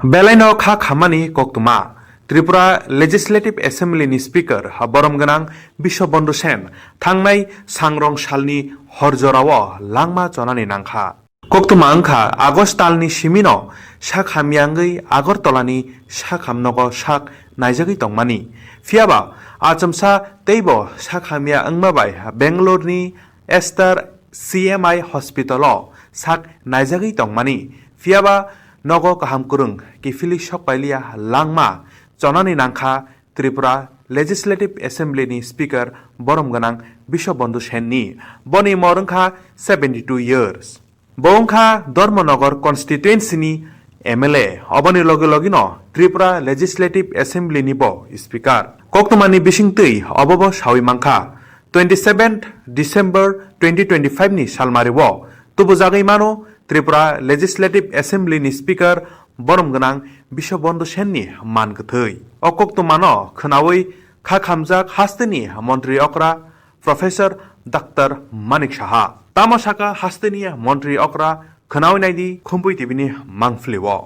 Belaino kha khamani koktuma Tripura Legislative Assembly ni Speaker Boromganang Bishobondo Sen Thangnai Sangrong Shalni Horjorawo Langma Chonani Nangkha Koktuma angkha Agos talni simino sak hamyangai Agortolani sak hamnogo sak naijagui tongmani Fiaba Achamsa teibo sak hamya angmabai Bangalore ni Esther CMI Hospital sak naijagui tongmani Fiaba Nogo kaham kurung kifili sok pailia langma chonani nangkha Tripura Legislative Assembly ni Speaker Boromganang Bishobondo Sen ni boni morungkha 72 years bongkha Dharmanagar constituency ni MLA oboni loge logino Tripura Legislative Assembly ni bo Speaker koktumani bisingtui obobo sawi mangkha 27th December 2025 ni salmari wo tubujagai mano Tripura Legislative Assembly ni Speaker Boromganang Bishobondo Sen ni mangathai okoktumano khnawi kha khamjak hasteni Montri Okra Professor Dr. Manik Saha Tamasaka hasteni Montri Okra khnawi naidi khumpui tibini mangfliwo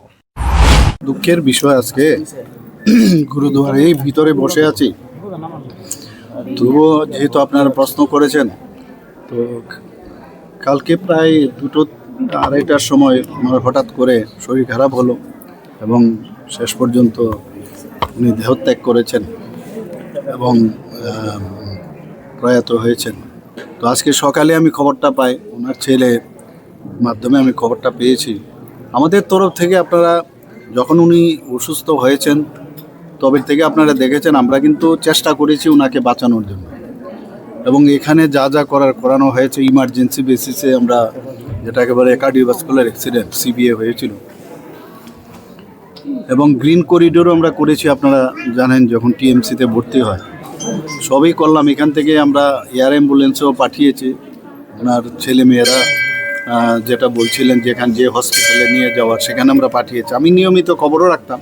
দুঃখের বিষয় আজকে গুরুদুয়ারে ভিতরে বসে আছি তবুও যেহেতু আপনারা প্রশ্ন করেছেন তো কালকে প্রায় 2-2:30টার সময় আমার হঠাৎ করে শরীর খারাপ হলো এবং শেষ পর্যন্ত উনি দেহত্যাগ করেছেন এবং প্রয়াত হয়েছেন তো আজকে সকালে আমি খবরটা পাই ওনার ছেলে মাধ্যমে আমি খবরটা পেয়েছি আমাদের তরফ থেকে আপনারা যখন উনি অসুস্থ হয়েছেন তবে থেকে আপনারা দেখেছেন আমরা কিন্তু চেষ্টা করেছি ওনাকে বাঁচানোর জন্য এবং এখানে যা যা করানো হয়েছে ইমার্জেন্সি বেসিসে আমরা যেটা একেবারে কার্ডিওভাস্কুলার অ্যাক্সিডেন্ট সিবিএ হয়েছিল এবং গ্রিন করিডোরও আমরা করেছি আপনারা জানেন যখন টিএমসিতে ভর্তি হয় সবই করলাম এখান থেকে আমরা এয়ার অ্যাম্বুলেন্সও পাঠিয়েছি ওনার ছেলেমেয়েরা যেটা বলছিলেন যেখানে যে হসপিটালে নিয়ে যাওয়ার সেখানে আমরা পাঠিয়েছি আমি নিয়মিত খবরও রাখতাম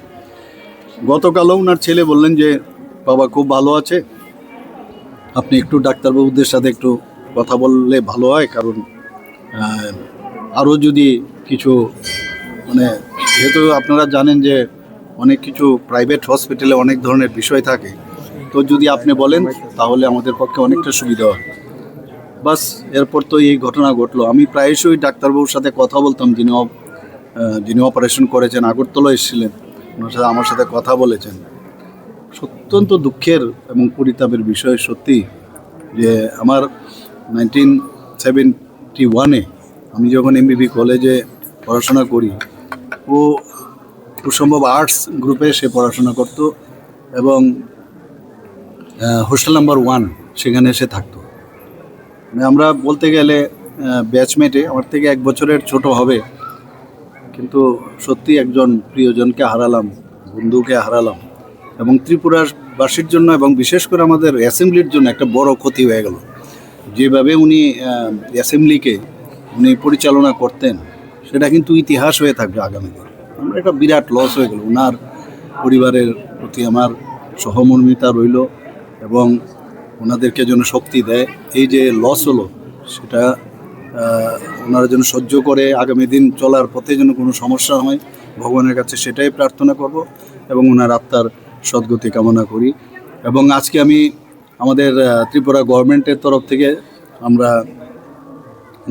গতকালও ওনার ছেলে বললেন যে বাবা খুব ভালো আছে আপনি একটু ডাক্তারবাবুদের সাথে একটু কথা বললে ভালো হয় কারণ আরও যদি কিছু মানে যেহেতু আপনারা জানেন যে অনেক কিছু প্রাইভেট হসপিটালে অনেক ধরনের বিষয় থাকে তো যদি আপনি বলেন তাহলে আমাদের পক্ষে অনেকটা সুবিধা হয় বাস এরপর তো এই ঘটনা ঘটলো আমি প্রায়শই ডাক্তারবাবুর সাথে কথা বলতাম যিনি অপারেশন করেছেন আগরতলা এসেছিলেন ওনার সাথে আমার সাথে কথা বলেছেন অত্যন্ত দুঃখের এবং পরিতাপের বিষয় সত্যি যে আমার 1971-এ আমি যখন এমবিবি কলেজে পড়াশোনা করি ও খুব সম্ভব আর্টস গ্রুপে সে পড়াশোনা করতো এবং হোস্টেল নাম্বার 1 সেখানে এসে থাকতো আমরা বলতে গেলে ব্যাচমেটে আমার থেকে 1 বছরের ছোট হবে কিন্তু সত্যি একজন প্রিয়জনকে হারালাম বন্ধুকে হারালাম এবং ত্রিপুরাবাসীর জন্য এবং বিশেষ করে আমাদের অ্যাসেম্বলির জন্য একটা বড় ক্ষতি হয়ে গেল যেভাবে উনি অ্যাসেম্বলিকে উনি পরিচালনা করতেন সেটা কিন্তু ইতিহাস হয়ে থাকবে আগামীতে আমরা একটা বিরাট লস হয়ে গেল ওনার পরিবারের প্রতি আমার সহমর্মিতা রইল এবং ওনাদেরকে যেন শক্তি দেয় এই যে লস হলো সেটা ওনারা যেন সহ্য করে আগামী দিন চলার পথে যেন কোনো সমস্যা হয় ভগবানের কাছে সেটাই প্রার্থনা করব এবং ওনার আত্মার সদ্গতি কামনা করি এবং আজকে আমি আমাদের ত্রিপুরা গভর্নমেন্টের তরফ থেকে আমরা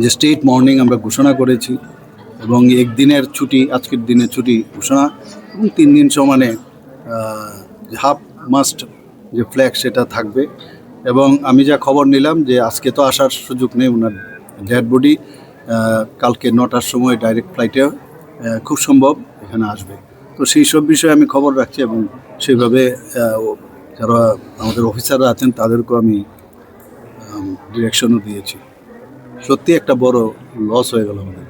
যে স্টেট মর্নিং আমরা ঘোষণা করেছি এবং একদিনের ছুটি আজকের দিনের ছুটি ঘোষণা এবং 3 দিন সমানে হাফ মাস্ট যে ফ্ল্যাগ সেটা থাকবে এবং আমি যা খবর নিলাম যে আজকে তো আসার সুযোগ নেই ওনার ডেড বডি কালকে 9টার সময় ডাইরেক্ট ফ্লাইটে খুব সম্ভব এখানে আসবে তো সেই সব বিষয়ে আমি খবর রাখছি এবং সেইভাবে যারা আমাদের অফিসাররা আছেন তাদেরকেও আমি ডিরেকশনও দিয়েছি সত্যি একটা বড় লস হয়ে গেল আমাদের